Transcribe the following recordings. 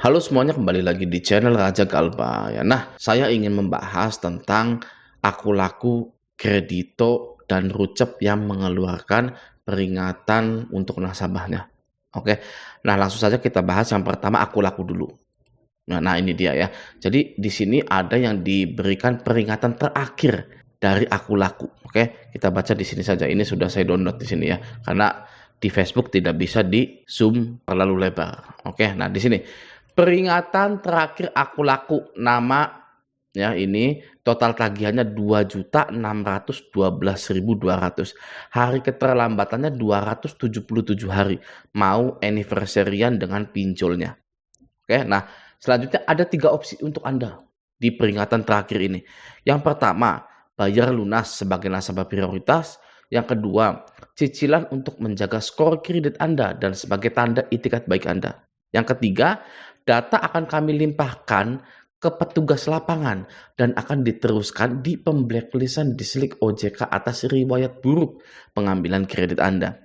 Halo semuanya, kembali lagi di channel Raja Galba ya. Nah, saya ingin membahas tentang aku laku, kredito, dan rucep yang mengeluarkan peringatan untuk nasabahnya. Oke, nah langsung saja kita bahas yang pertama aku laku dulu. Nah ini dia ya. Jadi di sini ada yang diberikan peringatan terakhir dari aku laku. Oke, kita baca di sini saja. Ini sudah saya download di sini ya, karena di Facebook tidak bisa di zoom terlalu lebar. Oke, nah di sini peringatan terakhir aku laku, nama ya, ini total tagihannya 2.612.200. Hari keterlambatannya 277 hari. Mau anniversary-an dengan pinjolnya. Oke, nah selanjutnya ada 3 opsi untuk Anda di peringatan terakhir ini. Yang pertama, bayar lunas sebagai nasabah prioritas. Yang kedua, cicilan untuk menjaga skor kredit Anda dan sebagai tanda itikat baik Anda. Yang ketiga, data akan kami limpahkan ke petugas lapangan dan akan diteruskan di pemblacklistan Dislik OJK atas riwayat buruk pengambilan kredit Anda.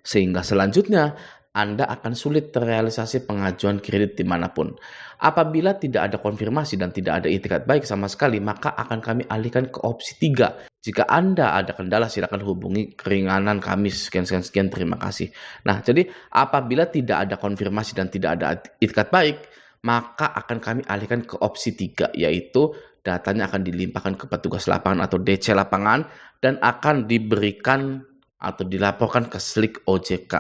Sehingga selanjutnya Anda akan sulit terrealisasi pengajuan kredit dimanapun. Apabila tidak ada konfirmasi dan tidak ada itikat baik sama sekali, maka akan kami alihkan ke opsi 3. Jika Anda ada kendala, silakan hubungi keringanan kami, sekian, terima kasih. Nah, jadi apabila tidak ada konfirmasi dan tidak ada itikat baik, maka akan kami alihkan ke opsi 3, yaitu datanya akan dilimpahkan ke petugas lapangan atau DC lapangan dan akan diberikan atau dilaporkan ke Slik OJK.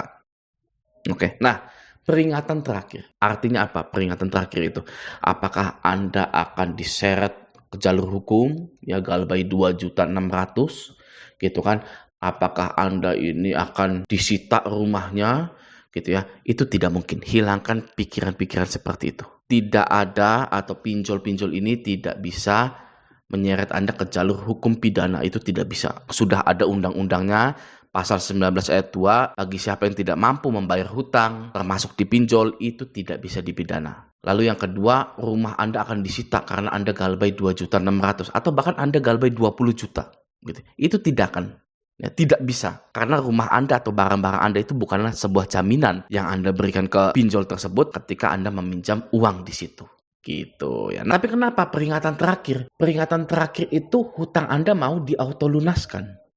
Oke, nah peringatan terakhir. Artinya apa peringatan terakhir itu? Apakah Anda akan diseret ke jalur hukum, ya Galbay 2.600.000 gitu kan? Apakah Anda ini akan disita rumahnya gitu ya? Itu tidak mungkin. Hilangkan pikiran-pikiran seperti itu. Tidak ada atau pinjol-pinjol ini tidak bisa menyeret Anda ke jalur hukum pidana, itu tidak bisa. Sudah ada undang-undangnya. Pasal 19 ayat 2, bagi siapa yang tidak mampu membayar hutang, termasuk dipinjol, itu tidak bisa dipidana. Lalu yang kedua, rumah Anda akan disita karena Anda galbay 2.600.000 atau bahkan Anda galbay 20 juta. Gitu. Itu tidak akan. Ya, tidak bisa. Karena rumah Anda atau barang-barang Anda itu bukanlah sebuah jaminan yang Anda berikan ke pinjol tersebut ketika Anda meminjam uang di situ. Gitu ya. Tapi kenapa peringatan terakhir? Peringatan terakhir itu hutang Anda mau diautolunaskan.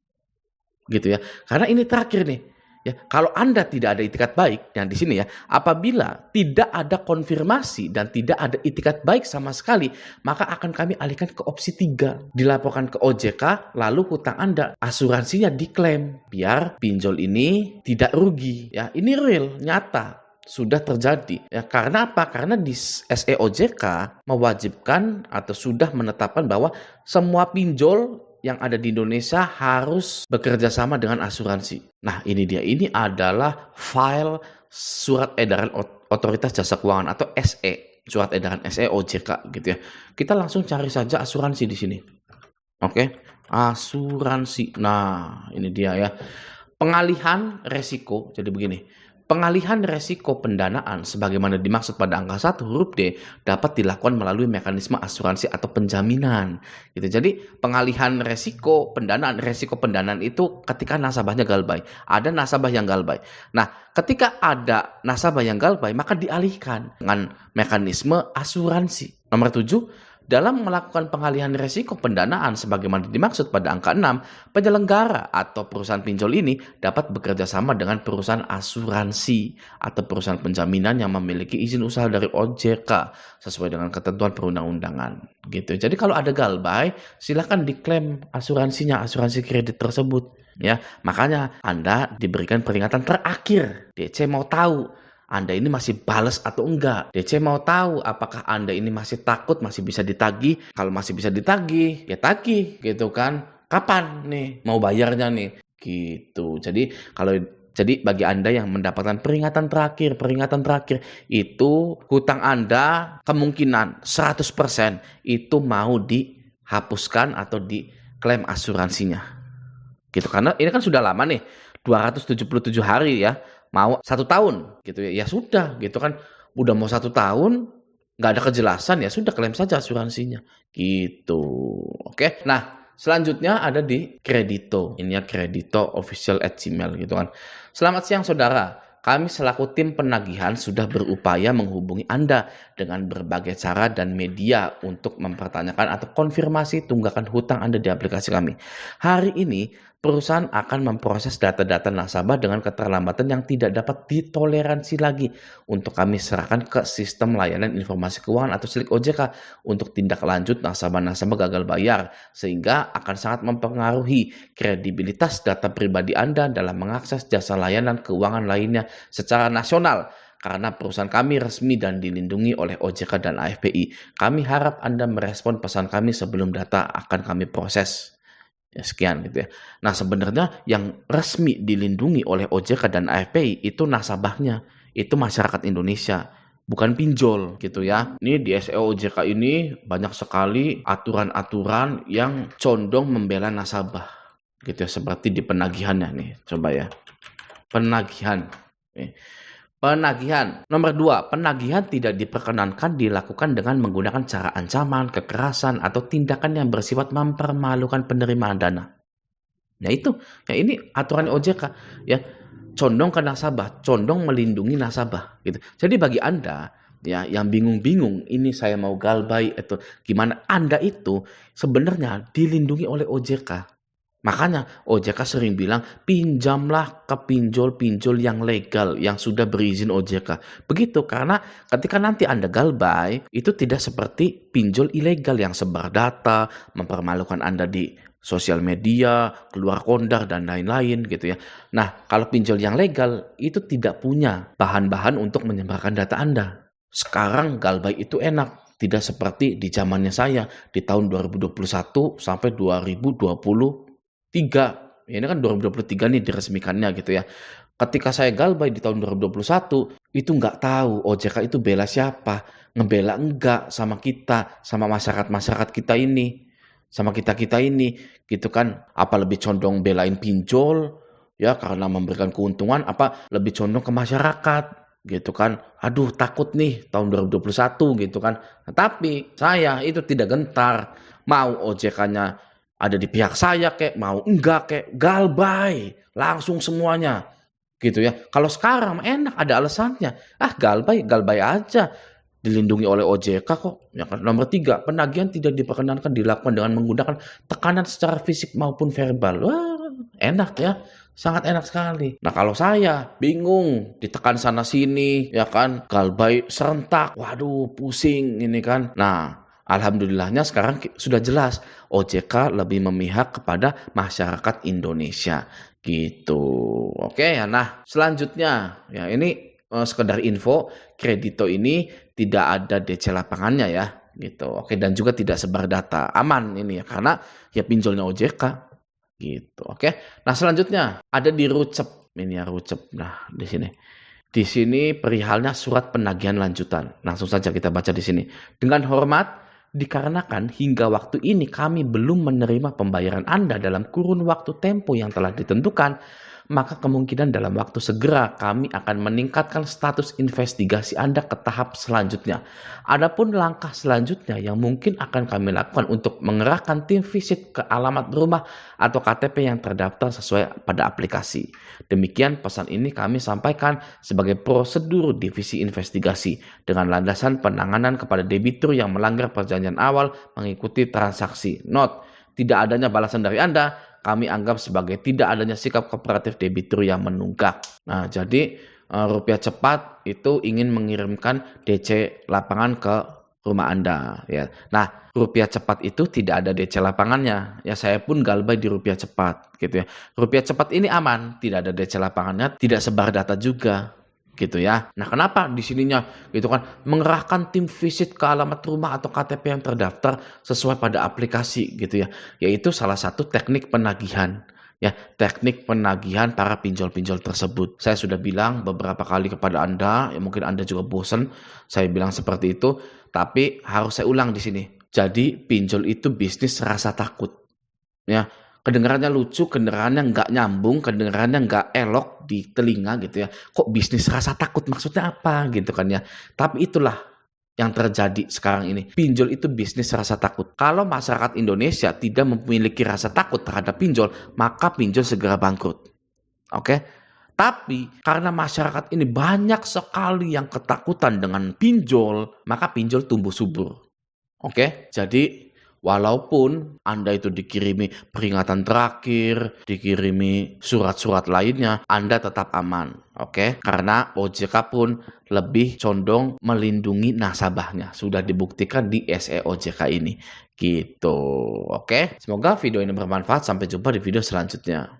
Gitu ya. Karena ini terakhir nih. Ya, kalau Anda tidak ada itikat baik, yang di sini ya, apabila tidak ada konfirmasi dan tidak ada itikat baik sama sekali, maka akan kami alihkan ke opsi 3. Dilaporkan ke OJK, lalu hutang Anda, asuransinya diklaim. Biar pinjol ini tidak rugi. Ya, ini real, nyata. Sudah terjadi. Ya, karena apa? Karena di SE OJK mewajibkan atau sudah menetapkan bahwa semua pinjol yang ada di Indonesia harus bekerja sama dengan asuransi. Nah, ini dia. Ini adalah file surat edaran Otoritas Jasa Keuangan atau SE, surat edaran SE OJK gitu ya. Kita langsung cari saja asuransi di sini. Oke, asuransi. Nah, ini dia ya. Pengalihan resiko. Jadi begini. Pengalihan resiko pendanaan sebagaimana dimaksud pada angka 1 huruf D dapat dilakukan melalui mekanisme asuransi atau penjaminan. Gitu. Jadi pengalihan resiko pendanaan itu ketika nasabahnya galbay. Ada nasabah yang galbay. Nah, ketika ada nasabah yang galbay, maka dialihkan dengan mekanisme asuransi. Nomor 7, dalam melakukan pengalihan resiko pendanaan sebagaimana dimaksud pada angka 6, penyelenggara atau perusahaan pinjol ini dapat bekerja sama dengan perusahaan asuransi atau perusahaan penjaminan yang memiliki izin usaha dari OJK sesuai dengan ketentuan perundang-undangan. Gitu. Jadi kalau ada galbay, silakan diklaim asuransinya, asuransi kredit tersebut. Ya, makanya Anda diberikan peringatan terakhir. DC mau tahu Anda ini masih balas atau enggak. DC mau tahu apakah Anda ini masih takut, masih bisa ditagih. Kalau masih bisa ditagih, ya tagih gitu kan. Kapan nih mau bayarnya nih? Gitu. Jadi bagi Anda yang mendapatkan peringatan terakhir itu hutang Anda kemungkinan 100% itu mau dihapuskan atau diklaim asuransinya. Gitu. Karena ini kan sudah lama nih, 277 hari ya. Mau 1 tahun gitu ya, ya sudah gitu kan, udah mau 1 tahun nggak ada kejelasan, ya sudah klaim saja asuransinya gitu. Oke, nah selanjutnya ada di kredito, ini ya kredito official@gmail gitu kan. Selamat siang saudara, kami selaku tim penagihan sudah berupaya menghubungi Anda dengan berbagai cara dan media untuk mempertanyakan atau konfirmasi tunggakan hutang Anda di aplikasi kami. Hari ini, perusahaan akan memproses data-data nasabah dengan keterlambatan yang tidak dapat ditoleransi lagi untuk kami serahkan ke sistem layanan informasi keuangan atau SLIK OJK untuk tindak lanjut nasabah-nasabah gagal bayar, sehingga akan sangat mempengaruhi kredibilitas data pribadi Anda dalam mengakses jasa layanan keuangan lainnya secara nasional. Karena perusahaan kami resmi dan dilindungi oleh OJK dan AFPI, kami harap Anda merespon pesan kami sebelum data akan kami proses. Ya, sekian gitu ya. Nah, sebenarnya yang resmi dilindungi oleh OJK dan AFPI itu nasabahnya, itu masyarakat Indonesia, bukan pinjol gitu ya. Ini di SEO OJK ini banyak sekali aturan-aturan yang condong membela nasabah gitu ya, seperti di penagihannya nih. Coba ya. Penagihan. Penagihan. Nomor 2, penagihan tidak diperkenankan dilakukan dengan menggunakan cara ancaman, kekerasan, atau tindakan yang bersifat mempermalukan penerimaan dana. Nah itu, ya ini aturan OJK ya, condong ke nasabah, condong melindungi nasabah gitu. Jadi bagi Anda ya yang bingung-bingung ini saya mau galbay atau gimana, Anda itu sebenarnya dilindungi oleh OJK. Makanya OJK sering bilang pinjamlah ke pinjol-pinjol yang legal, yang sudah berizin OJK. Begitu, karena ketika nanti Anda galbay, itu tidak seperti pinjol ilegal yang sebar data, mempermalukan Anda di sosial media, keluar kondar, dan lain-lain gitu ya. Nah, kalau pinjol yang legal, itu tidak punya bahan-bahan untuk menyebarkan data Anda. Sekarang galbay itu enak, tidak seperti di zamannya saya, di tahun 2021 sampai 2023. Ini kan 2023 nih diresmikannya gitu ya. Ketika saya galbay di tahun 2021, itu nggak tahu OJK itu bela siapa, ngebela enggak sama kita, sama masyarakat-masyarakat kita ini, sama kita-kita ini, gitu kan. Apa lebih condong belain pinjol, ya karena memberikan keuntungan, apa lebih condong ke masyarakat, gitu kan. Aduh takut nih tahun 2021 gitu kan. Nah, tapi saya itu tidak gentar, mau OJK-nya ada di pihak saya kek, mau enggak kek, galbay, langsung semuanya. Gitu ya. Kalau sekarang enak, ada alasannya. Galbay aja. Dilindungi oleh OJK kok. Ya kan? Nomor 3, penagihan tidak diperkenankan dilakukan dengan menggunakan tekanan secara fisik maupun verbal. Wah, enak ya. Sangat enak sekali. Nah kalau saya bingung, ditekan sana sini, ya kan, galbay serentak, waduh pusing ini kan. Nah, alhamdulillahnya sekarang sudah jelas OJK lebih memihak kepada masyarakat Indonesia gitu. Oke ya. Nah, selanjutnya ya ini sekedar info, Kredito ini tidak ada DC lapangannya ya gitu. Oke, dan juga tidak sebar data. Aman ini ya karena ya pinjolnya OJK gitu. Oke. Nah, selanjutnya ada di Rucep. Ini ya Rucep. Nah, di sini. Di sini perihalnya surat penagihan lanjutan. Langsung saja kita baca di sini. Dengan hormat, dikarenakan hingga waktu ini kami belum menerima pembayaran Anda dalam kurun waktu tempo yang telah ditentukan, maka kemungkinan dalam waktu segera kami akan meningkatkan status investigasi Anda ke tahap selanjutnya. Adapun langkah selanjutnya yang mungkin akan kami lakukan untuk mengerahkan tim visit ke alamat rumah atau KTP yang terdaftar sesuai pada aplikasi. Demikian pesan ini kami sampaikan sebagai prosedur divisi investigasi dengan landasan penanganan kepada debitur yang melanggar perjanjian awal mengikuti transaksi. Note, tidak adanya balasan dari Anda kami anggap sebagai tidak adanya sikap kooperatif debitur yang menunggak. Nah, jadi Rupiah Cepat itu ingin mengirimkan DC lapangan ke rumah Anda ya. Nah, Rupiah Cepat itu tidak ada DC lapangannya. Ya saya pun galbay di Rupiah Cepat gitu ya. Rupiah Cepat ini aman, tidak ada DC lapangannya, tidak sebar data juga gitu ya. Nah, kenapa di sininya gitu kan mengerahkan tim visit ke alamat rumah atau KTP yang terdaftar sesuai pada aplikasi gitu ya. Yaitu salah satu teknik penagihan. Ya, teknik penagihan para pinjol-pinjol tersebut. Saya sudah bilang beberapa kali kepada Anda, ya mungkin Anda juga bosan saya bilang seperti itu, tapi harus saya ulang di sini. Jadi pinjol itu bisnis rasa takut. Ya, kedengarannya lucu, kedengarannya nggak nyambung, kedengarannya nggak elok di telinga gitu ya. Kok bisnis rasa takut maksudnya apa gitu kan ya. Tapi itulah yang terjadi sekarang ini. Pinjol itu bisnis rasa takut. Kalau masyarakat Indonesia tidak memiliki rasa takut terhadap pinjol, maka pinjol segera bangkrut. Oke? Tapi karena masyarakat ini banyak sekali yang ketakutan dengan pinjol, maka pinjol tumbuh subur. Oke, jadi walaupun Anda itu dikirimi peringatan terakhir, dikirimi surat-surat lainnya, Anda tetap aman. Oke, karena OJK pun lebih condong melindungi nasabahnya. Sudah dibuktikan di SE OJK ini. Gitu. Oke, semoga video ini bermanfaat. Sampai jumpa di video selanjutnya.